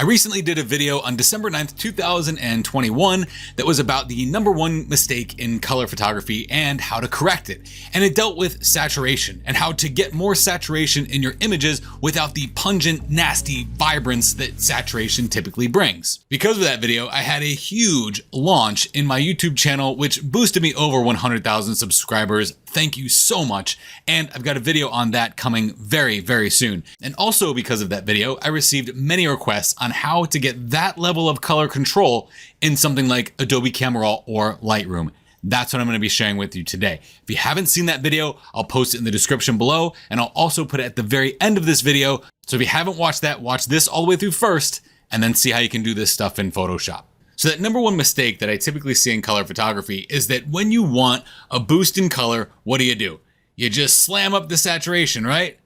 I recently did a video on December 9th, 2021 that was about the #1 mistake in color photography and how to correct it. And it dealt with saturation and how to get more saturation in your images without the pungent, nasty vibrance that saturation typically brings. Because of that video, I had a huge launch in my YouTube channel, which boosted me over 100,000 subscribers. Thank you so much. And I've got a video on that coming very, very soon. And also because of that video, I received many requests on how to get that level of color control in something like Adobe Camera Raw or Lightroom. That's what I'm going to be sharing with you today. If you haven't seen that video, I'll post it in the description below, and I'll also put it at the very end of this video. So if you haven't watched that, watch this all the way through first, and then see how you can do this stuff in Photoshop. So that #1 mistake that I typically see in color photography is that when you want a boost in color, what do? You just slam up the saturation, right?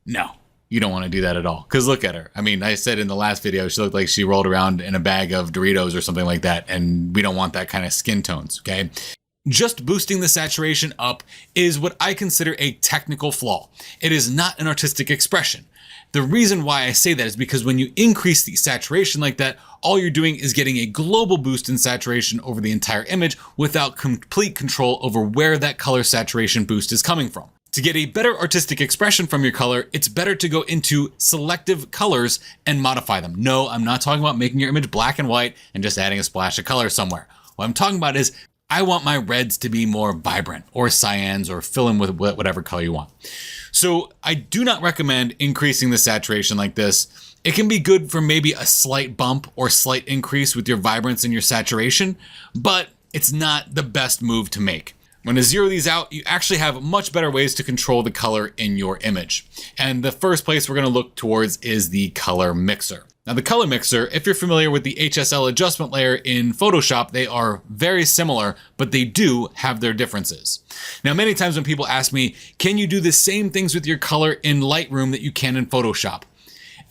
No, you don't want to do that at all. Because look at her. I mean, I said in the last video, she looked like she rolled around in a bag of Doritos or something like that. And we don't want that kind of skin tones, okay? Just boosting the saturation up is what I consider a technical flaw. It is not an artistic expression. The reason why I say that is because when you increase the saturation like that, all you're doing is getting a global boost in saturation over the entire image without complete control over where that color saturation boost is coming from. To get a better artistic expression from your color, it's better to go into selective colors and modify them. No, I'm not talking about making your image black and white and just adding a splash of color somewhere. What I'm talking about is I want my reds to be more vibrant, or cyans, or fill in with whatever color you want. So I do not recommend increasing the saturation like this. It can be good for maybe a slight bump or slight increase with your vibrance and your saturation, but it's not the best move to make. When to zero these out, you actually have much better ways to control the color in your image. And the first place we're going to look towards is the color mixer. Now the color mixer, if you're familiar with the HSL adjustment layer in Photoshop, they are very similar, but they do have their differences. Now, many times when people ask me, can you do the same things with your color in Lightroom that you can in Photoshop?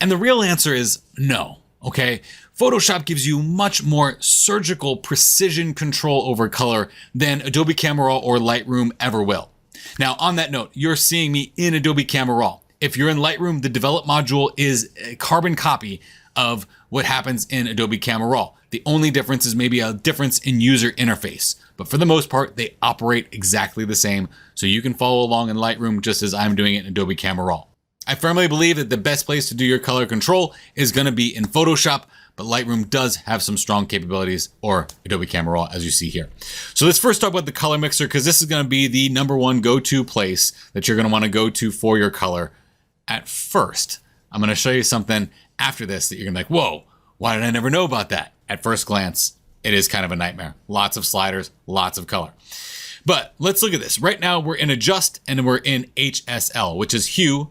And the real answer is no, okay? Photoshop gives you much more surgical precision control over color than Adobe Camera Raw or Lightroom ever will. Now, on that note, you're seeing me in Adobe Camera Raw. If you're in Lightroom, the develop module is a carbon copy of what happens in Adobe Camera Raw. The only difference is maybe a difference in user interface, but for the most part, they operate exactly the same. So you can follow along in Lightroom just as I'm doing it in Adobe Camera Raw. I firmly believe that the best place to do your color control is going to be in Photoshop, but Lightroom does have some strong capabilities, or Adobe Camera Raw, as you see here. So let's first talk about the color mixer, because this is going to be the #1 go-to place that you're going to want to go to for your color. At first, I'm going to show you something after this that you're gonna be like, whoa, why did I never know about that? At first glance, it is kind of a nightmare. Lots of sliders, lots of color. But let's look at this. Right now we're in Adjust and we're in HSL, which is Hue,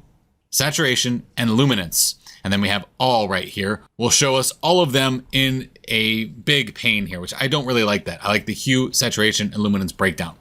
Saturation, and Luminance. And then we have All right here. Will show us all of them in a big pane here, which I don't really like that. I like the Hue, Saturation, and Luminance breakdown.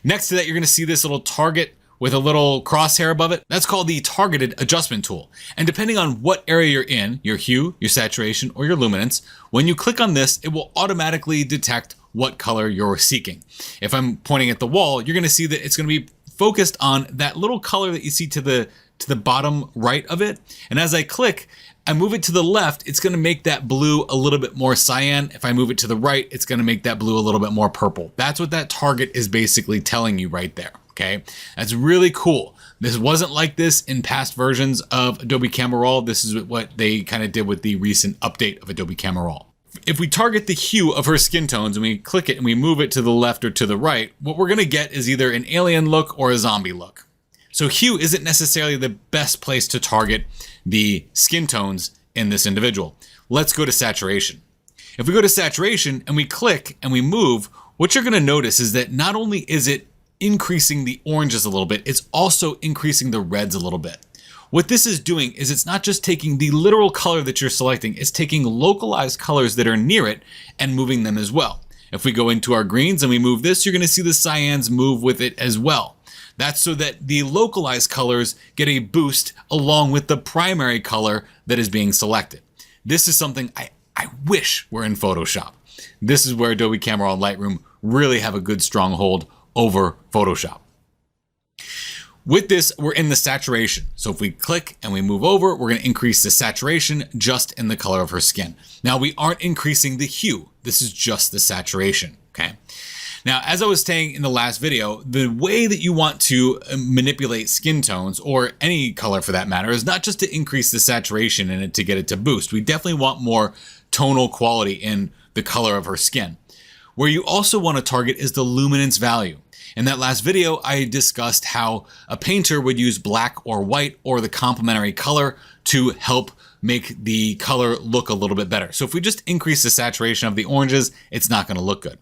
Next to that, you're gonna see this little target with a little crosshair above it. That's called the targeted adjustment tool. And depending on what area you're in, your hue, your saturation, or your luminance, when you click on this, it will automatically detect what color you're seeking. If I'm pointing at the wall, you're gonna see that it's gonna be focused on that little color that you see to the bottom right of it. And as I click, I move it to the left, it's gonna make that blue a little bit more cyan. If I move it to the right, it's gonna make that blue a little bit more purple. That's what that target is basically telling you right there. Okay, that's really cool. This wasn't like this in past versions of Adobe Camera Raw. This is what they kind of did with the recent update of Adobe Camera Raw. If we target the hue of her skin tones and we click it and we move it to the left or to the right, what we're gonna get is either an alien look or a zombie look. So hue isn't necessarily the best place to target the skin tones in this individual. Let's go to saturation. If we go to saturation and we click and we move, what you're gonna notice is that not only is it increasing the oranges a little bit, it's also increasing the reds a little bit. What this is doing is it's not just taking the literal color that you're selecting, it's taking localized colors that are near it and moving them as well. If we go into our greens and we move this, you're gonna see the cyans move with it as well. That's so that the localized colors get a boost along with the primary color that is being selected. This is something I wish were in Photoshop. This is where Adobe Camera Raw and Lightroom really have a good stronghold over Photoshop. With this, we're in the saturation. So if we click and we move over, we're going to increase the saturation just in the color of her skin. Now we aren't increasing the hue. This is just the saturation. Okay. Now, as I was saying in the last video, the way that you want to manipulate skin tones, or any color for that matter, is not just to increase the saturation in it to get it to boost. We definitely want more tonal quality in the color of her skin. Where you also want to target is the luminance value. In that last video, I discussed how a painter would use black or white or the complementary color to help make the color look a little bit better. So if we just increase the saturation of the oranges, it's not going to look good.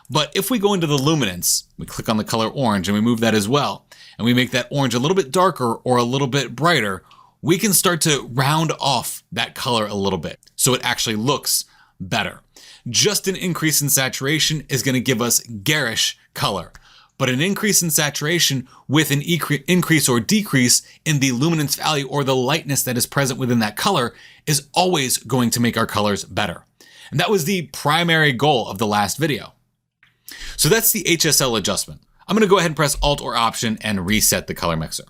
But if we go into the luminance, we click on the color orange and we move that as well, and we make that orange a little bit darker or a little bit brighter, we can start to round off that color a little bit so it actually looks better. Just an increase in saturation is going to give us garish color, but an increase in saturation with an increase or decrease in the luminance value or the lightness that is present within that color is always going to make our colors better. And that was the primary goal of the last video. So that's the HSL adjustment. I'm going to go ahead and press Alt or Option and reset the color mixer.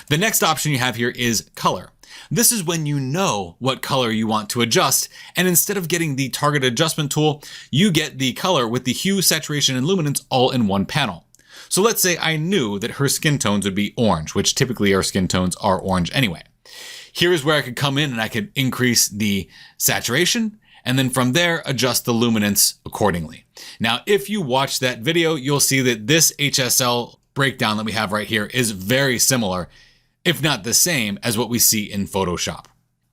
The next option you have here is color. This is when you know what color you want to adjust, and instead of getting the target adjustment tool, you get the color with the hue, saturation, and luminance all in one panel. So let's say I knew that her skin tones would be orange, which typically our skin tones are orange anyway. Here is where I could come in and I could increase the saturation, and then from there, adjust the luminance accordingly. Now, if you watch that video, you'll see that this HSL breakdown that we have right here is very similar, if not the same, as what we see in Photoshop.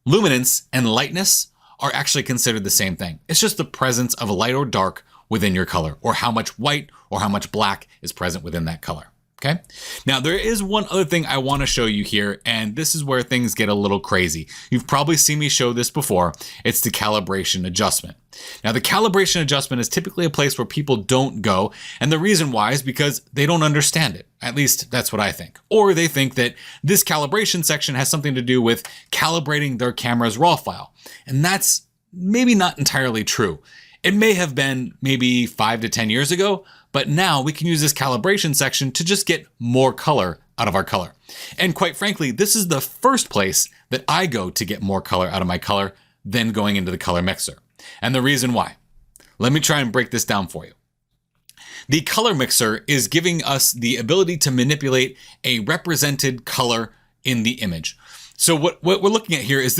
Luminance and lightness are actually considered the same thing. It's just the presence of light or dark within your color, or how much white or how much black is present within that color. Okay. Now there is one other thing I want to show you here, and this is where things get a little crazy. You've probably seen me show this before. It's the calibration adjustment. Now the calibration adjustment is typically a place where people don't go, and the reason why is because they don't understand it. At least that's what I think. Or they think that this calibration section has something to do with calibrating their camera's RAW file. And that's maybe not entirely true. It may have been maybe 5 to 10 years ago, but now we can use this calibration section to just get more color out of our color. And quite frankly, this is the first place that I go to get more color out of my color than going into the color mixer. And the reason why, let me try and break this down for you. The color mixer is giving us the ability to manipulate a represented color in the image. So what we're looking at here is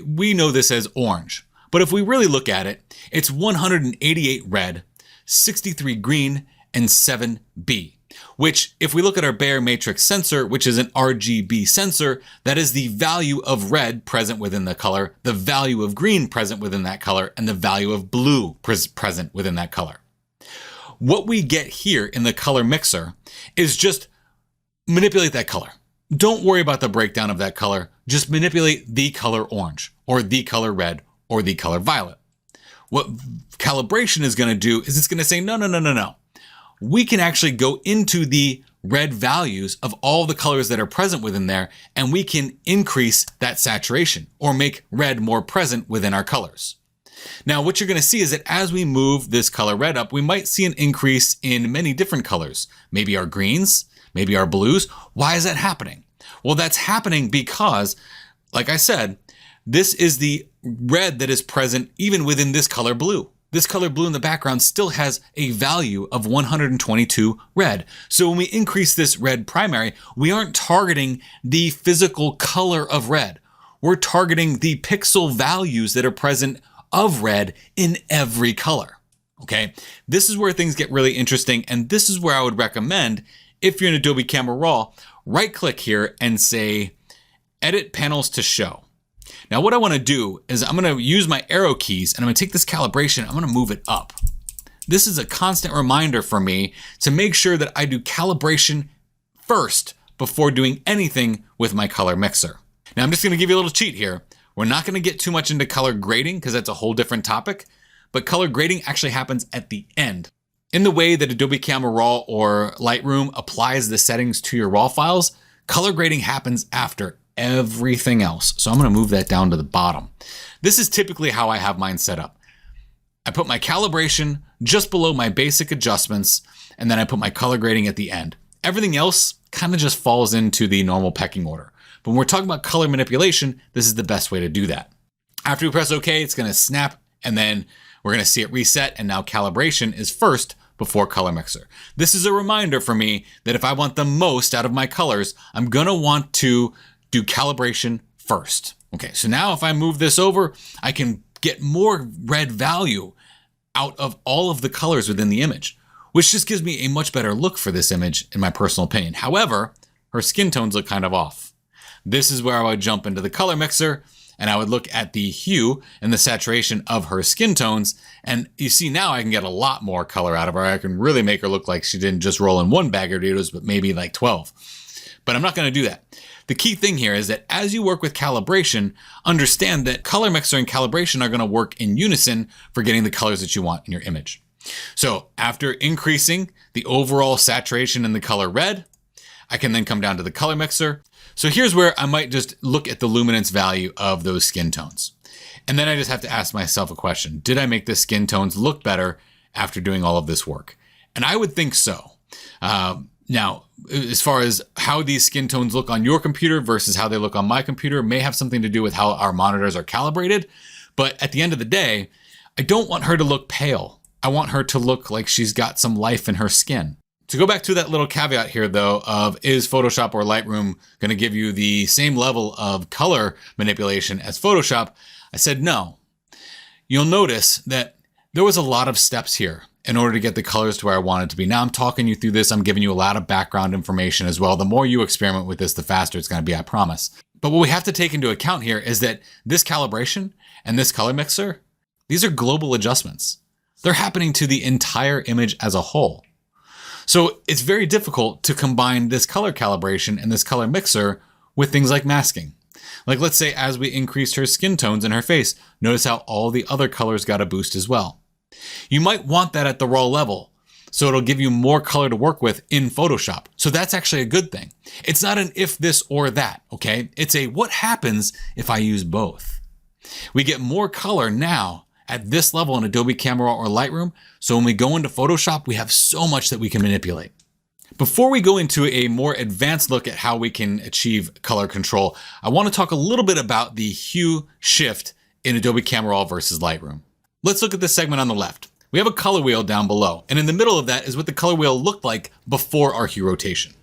we know this as orange. But if we really look at it, it's 188 red, 63 green, and 7B, which if we look at our Bayer matrix sensor, which is an RGB sensor, that is the value of red present within the color, the value of green present within that color, and the value of blue present within that color. What we get here in the color mixer is just manipulate that color. Don't worry about the breakdown of that color. Just manipulate the color orange, or the color red, or the color violet. What calibration is going to do is it's going to say, no. We can actually go into the red values of all the colors that are present within there, and we can increase that saturation or make red more present within our colors. Now, what you're going to see is that as we move this color red up, we might see an increase in many different colors, maybe our greens, maybe our blues. Why is that happening? Well, that's happening because, like I said, this is the red that is present even within this color blue. This color blue in the background still has a value of 122 red. So when we increase this red primary, we aren't targeting the physical color of red. We're targeting the pixel values that are present of red in every color. Okay, this is where things get really interesting, and this is where I would recommend, if you're in Adobe Camera Raw, right click here and say Edit Panels to Show. Now what I want to do is I'm going to use my arrow keys and I'm going to take this calibration, I'm going to move it up. This is a constant reminder for me to make sure that I do calibration first before doing anything with my color mixer. Now I'm just going to give you a little cheat here. We're not going to get too much into color grading because that's a whole different topic, but color grading actually happens at the end. In the way that Adobe Camera Raw or Lightroom applies the settings to your RAW files, color grading happens after everything else. So I'm going to move that down to the bottom. This is typically how I have mine set up. I put my calibration just below my basic adjustments, and then I put my color grading at the end. Everything else kind of just falls into the normal pecking order. But when we're talking about color manipulation, this is the best way to do that. After we press OK, it's going to snap, and then we're going to see it reset, and now calibration is first before color mixer. This is a reminder for me that if I want the most out of my colors, I'm going to want to do calibration first. Okay, so now if I move this over, I can get more red value out of all of the colors within the image, which just gives me a much better look for this image in my personal opinion. However, her skin tones look kind of off. This is where I would jump into the color mixer, and I would look at the hue and the saturation of her skin tones. And you see now I can get a lot more color out of her. I can really make her look like she didn't just roll in one bag of potatoes, but maybe like 12. But I'm not going to do that. The key thing here is that as you work with calibration, understand that color mixer and calibration are going to work in unison for getting the colors that you want in your image. So after increasing the overall saturation in the color red, I can then come down to the color mixer. So here's where I might just look at the luminance value of those skin tones. And then I just have to ask myself a question. Did I make the skin tones look better after doing all of this work? And I would think so. Now, as far as how these skin tones look on your computer versus how they look on my computer may have something to do with how our monitors are calibrated. But at the end of the day, I don't want her to look pale. I want her to look like she's got some life in her skin. To go back to that little caveat here, though, of is Photoshop or Lightroom going to give you the same level of color manipulation as Photoshop? I said no. You'll notice that there was a lot of steps here in order to get the colors to where I want it to be. Now I'm talking you through this. I'm giving you a lot of background information as well. The more you experiment with this, the faster it's going to be, I promise. But what we have to take into account here is that this calibration and this color mixer, these are global adjustments. They're happening to the entire image as a whole. So it's very difficult to combine this color calibration and this color mixer with things like masking. Like let's say as we increased her skin tones in her face, notice how all the other colors got a boost as well. You might want that at the raw level, so it'll give you more color to work with in Photoshop. So that's actually a good thing. It's not an if this or that, okay? It's a what happens if I use both. We get more color now at this level in Adobe Camera or Lightroom, so when we go into Photoshop, we have so much that we can manipulate. Before we go into a more advanced look at how we can achieve color control, I want to talk a little bit about the hue shift in Adobe Camera Raw versus Lightroom. Let's look at this segment on the left. We have a color wheel down below, and in the middle of that is what the color wheel looked like before our hue rotation.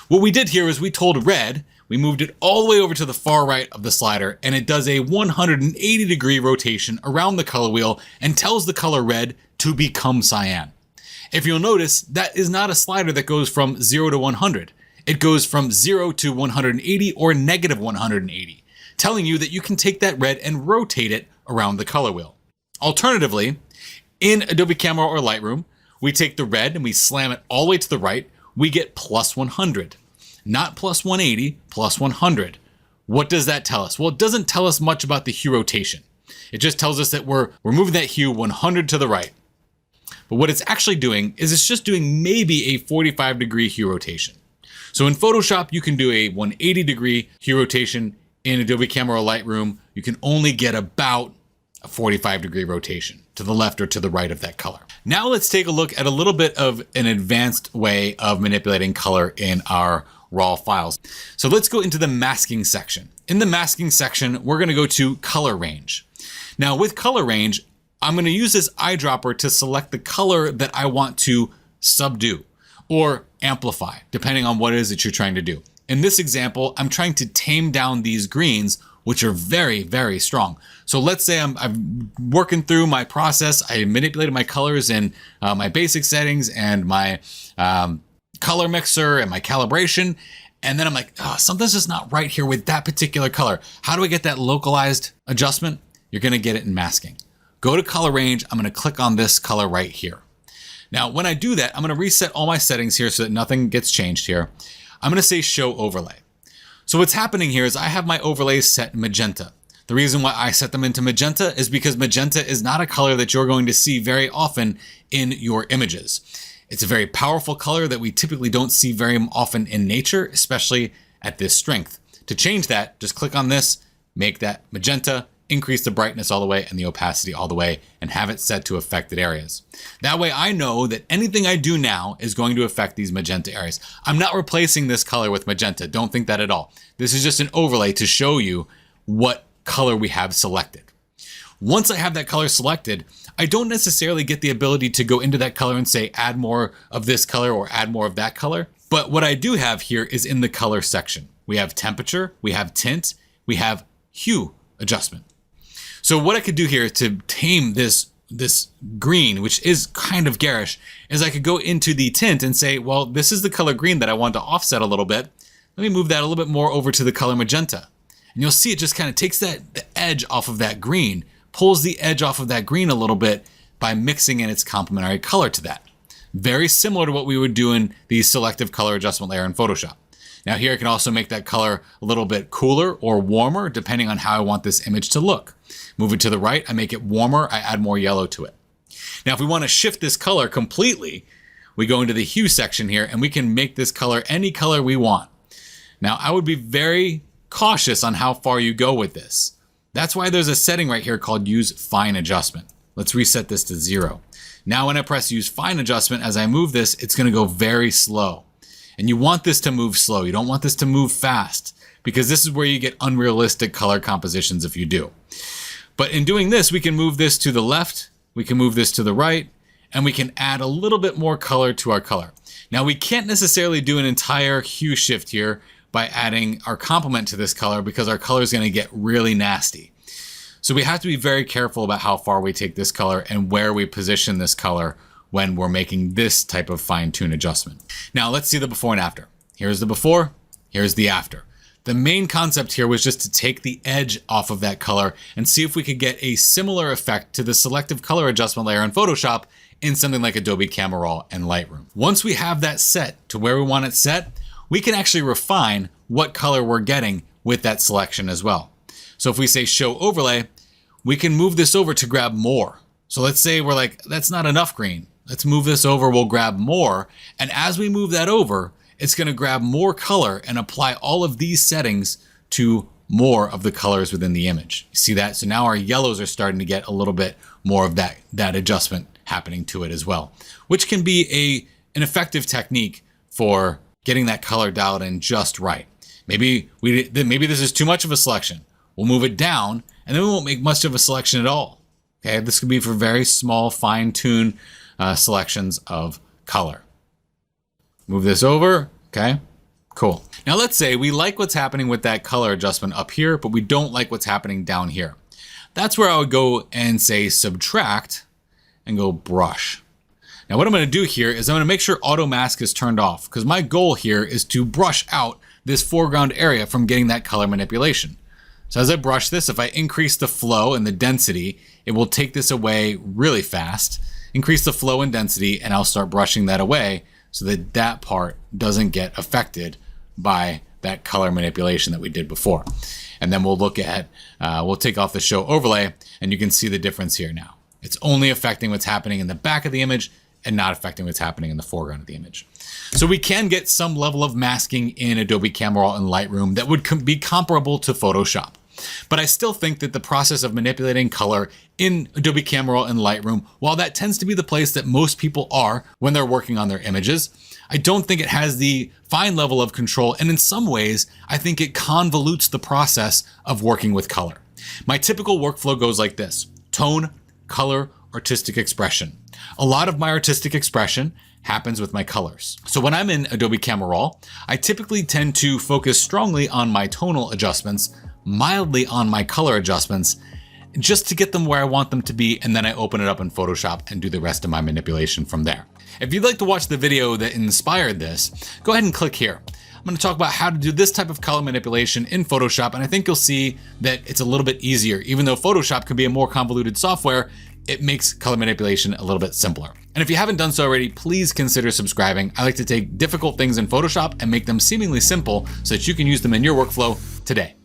What we did here is we told red, we moved it all the way over to the far right of the slider, and it does a 180-degree rotation around the color wheel and tells the color red to become cyan. If you'll notice, that is not a slider that goes from 0 to 100. It goes from 0 to 180 or negative 180, telling you that you can take that red and rotate it around the color wheel. Alternatively, in Adobe Camera or Lightroom, we take the red and we slam it all the way to the right. We get plus 100, not plus 180, plus 100. What does that tell us? Well, it doesn't tell us much about the hue rotation. It just tells us that we're moving that hue 100 to the right. But what it's actually doing is it's just doing maybe a 45-degree hue rotation. So in Photoshop, you can do a 180-degree hue rotation. In Adobe Camera or Lightroom, you can only get about a 45-degree rotation to the left or to the right of that color. Now let's take a look at a little bit of an advanced way of manipulating color in our raw files. So let's go into the masking section. In the masking section, we're going to go to color range. Now with color range, I'm going to use this eyedropper to select the color that I want to subdue or amplify, depending on what it is that you're trying to do. In this example, I'm trying to tame down these greens, which are very, very strong. So let's say I'm working through my process. I manipulated my colors in my basic settings and my color mixer and my calibration. And then I'm like, oh, something's just not right here with that particular color. How do I get that localized adjustment? You're going to get it in masking. Go to color range. I'm going to click on this color right here. Now, when I do that, I'm going to reset all my settings here so that nothing gets changed here. I'm going to say show overlay. So what's happening here is I have my overlays set in magenta. The reason why I set them into magenta is because magenta is not a color that you're going to see very often in your images. It's a very powerful color that we typically don't see very often in nature, especially at this strength. To change that, just click on this, make that magenta, increase the brightness all the way and the opacity all the way, and have it set to affected areas. That way I know that anything I do now is going to affect these magenta areas. I'm not replacing this color with magenta. Don't think that at all. This is just an overlay to show you what color we have selected. Once I have that color selected, I don't necessarily get the ability to go into that color and say add more of this color or add more of that color. But what I do have here is in the color section. We have temperature, we have tint, we have hue adjustment. So what I could do here to tame this green, which is kind of garish, is I could go into the tint and say, well, this is the color green that I want to offset a little bit. Let me move that a little bit more over to the color magenta. And you'll see it just kind of takes the edge off of that green, pulls the edge off of that green a little bit by mixing in its complementary color to that. Very similar to what we would do in the selective color adjustment layer in Photoshop. Now here I can also make that color a little bit cooler or warmer depending on how I want this image to look. Move it to the right, I make it warmer, I add more yellow to it. Now if we want to shift this color completely, we go into the hue section here and we can make this color any color we want. Now I would be very cautious on how far you go with this. That's why there's a setting right here called Use Fine Adjustment. Let's reset this to 0. Now when I press Use Fine Adjustment, as I move this, it's going to go very slow. And you want this to move slow. You don't want this to move fast, because this is where you get unrealistic color compositions if you do. But in doing this, we can move this to the left, we can move this to the right, and we can add a little bit more color to our color. Now we can't necessarily do an entire hue shift here by adding our complement to this color, because our color is going to get really nasty. So we have to be very careful about how far we take this color and where we position this color when we're making this type of fine-tune adjustment. Now let's see the before and after. Here's the before, here's the after. The main concept here was just to take the edge off of that color and see if we could get a similar effect to the selective color adjustment layer in Photoshop in something like Adobe Camera Raw and Lightroom. Once we have that set to where we want it set, we can actually refine what color we're getting with that selection as well. So if we say show overlay, we can move this over to grab more. So let's say we're like, that's not enough green. Let's move this over, we'll grab more. And as we move that over, it's gonna grab more color and apply all of these settings to more of the colors within the image. You see that? So now our yellows are starting to get a little bit more of that adjustment happening to it as well, which can be an effective technique for getting that color dialed in just right. Maybe this is too much of a selection. We'll move it down and then we won't make much of a selection at all. Okay, this could be for very small fine-tune selections of color. Move this over, okay, cool. Now let's say we like what's happening with that color adjustment up here, but we don't like what's happening down here. That's where I would go and say subtract and go brush. Now what I'm gonna do here is I'm gonna make sure auto mask is turned off, because my goal here is to brush out this foreground area from getting that color manipulation. So as I brush this, if I increase the flow and the density, it will take this away really fast, increase the flow and density, and I'll start brushing that away so that that part doesn't get affected by that color manipulation that we did before. And then we'll look at, we'll take off the show overlay and you can see the difference here now. It's only affecting what's happening in the back of the image and not affecting what's happening in the foreground of the image. So we can get some level of masking in Adobe Camera Raw and Lightroom that would be comparable to Photoshop. But I still think that the process of manipulating color in Adobe Camera Raw and Lightroom, while that tends to be the place that most people are when they're working on their images, I don't think it has the fine level of control. And in some ways, I think it convolutes the process of working with color. My typical workflow goes like this: tone, color, artistic expression. A lot of my artistic expression happens with my colors. So when I'm in Adobe Camera Raw, I typically tend to focus strongly on my tonal adjustments, mildly on my color adjustments, just to get them where I want them to be, and then I open it up in Photoshop and do the rest of my manipulation from there. If you'd like to watch the video that inspired this, go ahead and click here. I'm going to talk about how to do this type of color manipulation in Photoshop, and I think you'll see that it's a little bit easier. Even though Photoshop can be a more convoluted software, it makes color manipulation a little bit simpler. And if you haven't done so already, please consider subscribing. I like to take difficult things in Photoshop and make them seemingly simple so that you can use them in your workflow today.